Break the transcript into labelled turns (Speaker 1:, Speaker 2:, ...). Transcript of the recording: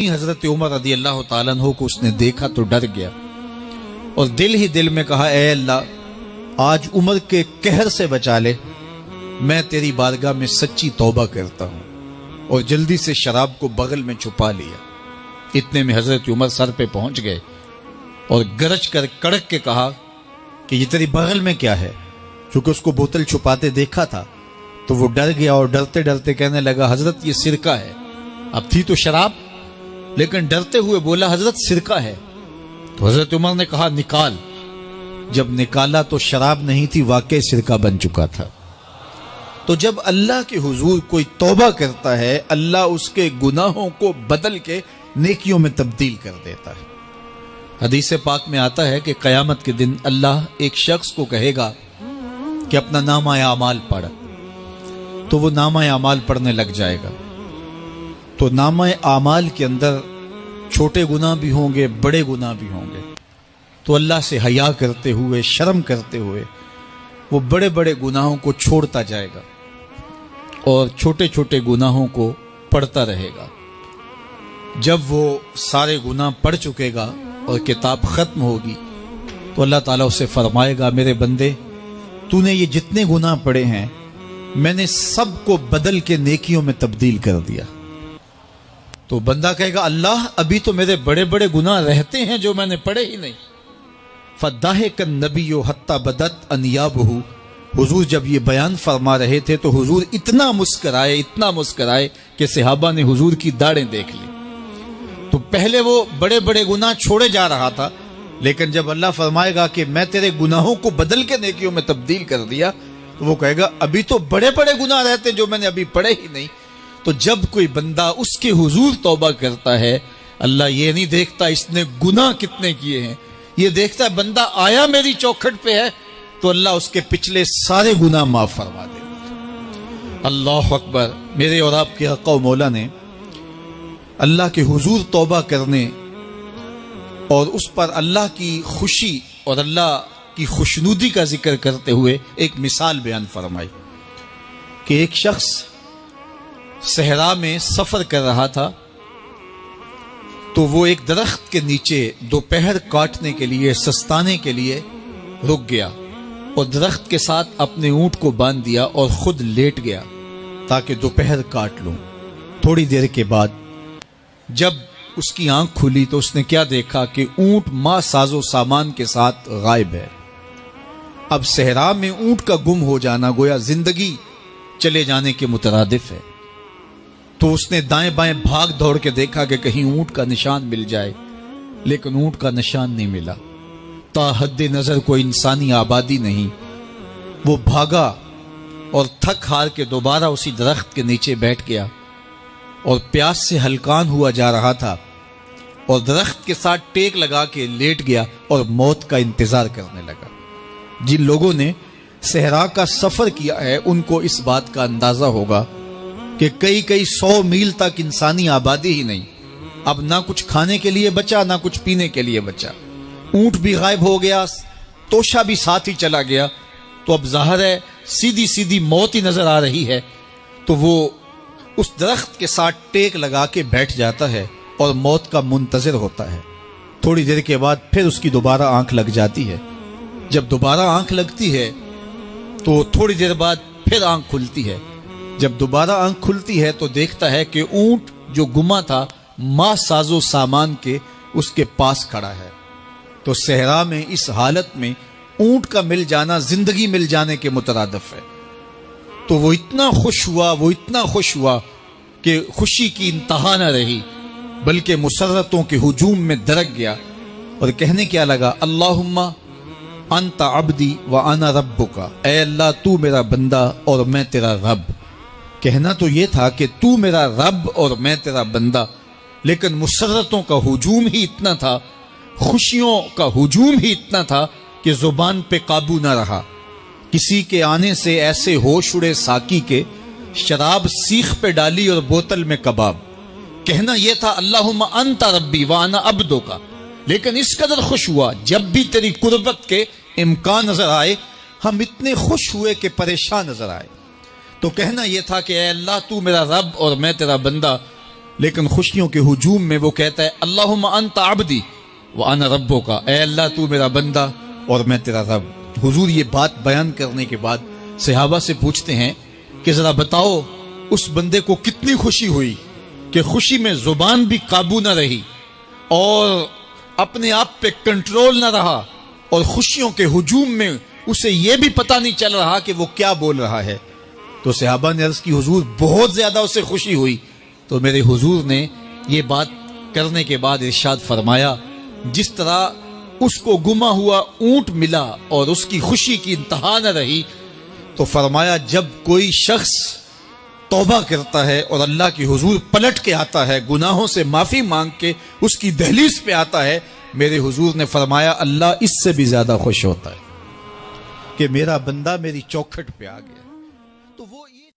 Speaker 1: حضرت عمر رضی اللہ تعالیٰ عنہ کو اس نے دیکھا تو ڈر گیا اور دل ہی دل میں کہا اے اللہ آج عمر کے قہر سے بچا لے، میں تیری بارگاہ میں سچی توبہ کرتا ہوں، اور جلدی سے شراب کو بغل میں چھپا لیا۔ اتنے میں حضرت عمر سر پہ پہنچ گئے اور گرج کر کڑک کے کہا کہ یہ تیری بغل میں کیا ہے؟ چونکہ اس کو بوتل چھپاتے دیکھا تھا تو وہ ڈر گیا اور ڈرتے ڈرتے کہنے لگا حضرت یہ سرکہ ہے۔ اب تھی تو شراب، لیکن ڈرتے ہوئے بولا حضرت سرکہ ہے۔ تو حضرت عمر نے کہا نکال۔ جب نکالا تو شراب نہیں تھی، واقعی سرکہ بن چکا تھا۔ تو جب اللہ کے حضور کوئی توبہ کرتا ہے، اللہ اس کے گناہوں کو بدل کے نیکیوں میں تبدیل کر دیتا ہے۔ حدیث پاک میں آتا ہے کہ قیامت کے دن اللہ ایک شخص کو کہے گا کہ اپنا نامہ اعمال پڑھ، تو وہ نامہ اعمال پڑھنے لگ جائے گا۔ تو نامہ اعمال کے اندر چھوٹے گناہ بھی ہوں گے، بڑے گناہ بھی ہوں گے۔ تو اللہ سے حیا کرتے ہوئے، شرم کرتے ہوئے وہ بڑے بڑے گناہوں کو چھوڑتا جائے گا اور چھوٹے چھوٹے گناہوں کو پڑھتا رہے گا۔ جب وہ سارے گناہ پڑھ چکے گا اور کتاب ختم ہوگی تو اللہ تعالیٰ اسے فرمائے گا میرے بندے تو نے یہ جتنے گناہ پڑھے ہیں میں نے سب کو بدل کے نیکیوں میں تبدیل کر دیا۔ تو بندہ کہے گا اللہ ابھی تو میرے بڑے بڑے گناہ رہتے ہیں جو میں نے پڑھے ہی نہیں۔ فَضَحِكَ النَّبِيُّ حَتَّى بَدَتْ أَنْيَابُهُ، حضور جب یہ بیان فرما رہے تھے تو حضور اتنا مسکرائے کہ صحابہ نے حضور کی داڑھیں دیکھ لی۔ تو پہلے وہ بڑے بڑے گناہ چھوڑے جا رہا تھا، لیکن جب اللہ فرمائے گا کہ میں تیرے گناہوں کو بدل کے نیکیوں میں تبدیل کر دیا تو وہ کہے گا ابھی تو بڑے بڑے گناہ رہتے جو میں نے ابھی پڑھے ہی نہیں۔ تو جب کوئی بندہ اس کے حضور توبہ کرتا ہے، اللہ یہ نہیں دیکھتا اس نے گناہ کتنے کیے ہیں، یہ دیکھتا ہے بندہ آیا میری چوکھٹ پہ ہے تو اللہ اس کے پچھلے سارے گناہ معاف فرما دے۔ اللہ اکبر۔ میرے اور آپ کے آقا و مولا نے اللہ کے حضور توبہ کرنے اور اس پر اللہ کی خوشی اور اللہ کی خوشنودی کا ذکر کرتے ہوئے ایک مثال بیان فرمائی کہ ایک شخص صحرا میں سفر کر رہا تھا تو وہ ایک درخت کے نیچے دوپہر کاٹنے کے لیے، سستانے کے لیے رک گیا اور درخت کے ساتھ اپنے اونٹ کو باندھ دیا اور خود لیٹ گیا تاکہ دوپہر کاٹ لوں۔ تھوڑی دیر کے بعد جب اس کی آنکھ کھلی تو اس نے کیا دیکھا کہ اونٹ ماں ساز و سامان کے ساتھ غائب ہے۔ اب صحرا میں اونٹ کا گم ہو جانا گویا زندگی چلے جانے کے مترادف ہے۔ تو اس نے دائیں بائیں بھاگ دوڑ کے دیکھا کہ کہیں اونٹ کا نشان مل جائے، لیکن اونٹ کا نشان نہیں ملا۔ تا حد نظر کوئی انسانی آبادی نہیں۔ وہ بھاگا اور تھک ہار کے دوبارہ اسی درخت کے نیچے بیٹھ گیا اور پیاس سے ہلکان ہوا جا رہا تھا اور درخت کے ساتھ ٹیک لگا کے لیٹ گیا اور موت کا انتظار کرنے لگا۔ جن لوگوں نے صحرا کا سفر کیا ہے ان کو اس بات کا اندازہ ہوگا کہ کئی 100 میل تک انسانی آبادی ہی نہیں، اب نہ کچھ کھانے کے لیے بچا نہ کچھ پینے کے لیے بچا، اونٹ بھی غائب ہو گیا، توشا بھی ساتھ ہی چلا گیا۔ تو اب ظاہر ہے سیدھی موت ہی نظر آ رہی ہے، تو وہ اس درخت کے ساتھ ٹیک لگا کے بیٹھ جاتا ہے اور موت کا منتظر ہوتا ہے۔ تھوڑی دیر کے بعد پھر اس کی دوبارہ آنکھ لگ جاتی ہے۔ جب دوبارہ آنکھ لگتی ہے تو تھوڑی دیر بعد پھر آنکھ کھلتی ہے۔ جب دوبارہ آنکھ کھلتی ہے تو دیکھتا ہے کہ اونٹ جو گما تھا ماں ساز و سامان کے اس کے پاس کھڑا ہے۔ تو صحرا میں اس حالت میں اونٹ کا مل جانا زندگی مل جانے کے مترادف ہے۔ تو وہ اتنا خوش ہوا کہ خوشی کی انتہا نہ رہی، بلکہ مسرتوں کے ہجوم میں درک گیا اور کہنے کیا لگا اللہم انت عبدی وانا ربک، اے اللہ تو میرا بندہ اور میں تیرا رب۔ کہنا تو یہ تھا کہ تو میرا رب اور میں تیرا بندہ، لیکن مسرتوں کا ہجوم ہی اتنا تھا، خوشیوں کا ہجوم ہی اتنا تھا کہ زبان پہ قابو نہ رہا۔ کسی کے آنے سے ایسے ہوش اڑے ساقی کے، شراب سیخ پہ ڈالی اور بوتل میں کباب۔ کہنا یہ تھا اللہم انت ربی وانا عبدک، لیکن اس قدر خوش ہوا جب بھی تیری قربت کے امکان نظر آئے ہم اتنے خوش ہوئے کہ پریشان نظر آئے۔ تو کہنا یہ تھا کہ اے اللہ تو میرا رب اور میں تیرا بندہ، لیکن خوشیوں کے ہجوم میں وہ کہتا ہے اللہم انت عبدی وانا ربک، اے اللہ تو میرا بندہ اور میں تیرا رب۔ حضور یہ بات بیان کرنے کے بعد صحابہ سے پوچھتے ہیں کہ ذرا بتاؤ اس بندے کو کتنی خوشی ہوئی کہ خوشی میں زبان بھی قابو نہ رہی اور اپنے آپ پہ کنٹرول نہ رہا، اور خوشیوں کے ہجوم میں اسے یہ بھی پتہ نہیں چل رہا کہ وہ کیا بول رہا ہے۔ تو صحابہ نے عرض کی حضور بہت زیادہ اسے خوشی ہوئی۔ تو میرے حضور نے یہ بات کرنے کے بعد ارشاد فرمایا جس طرح اس کو گما ہوا اونٹ ملا اور اس کی خوشی کی انتہا نہ رہی، تو فرمایا جب کوئی شخص توبہ کرتا ہے اور اللہ کی حضور پلٹ کے آتا ہے، گناہوں سے معافی مانگ کے اس کی دہلیز پہ آتا ہے، میرے حضور نے فرمایا اللہ اس سے بھی زیادہ خوش ہوتا ہے کہ میرا بندہ میری چوکھٹ پہ آ گیا۔ تو وہ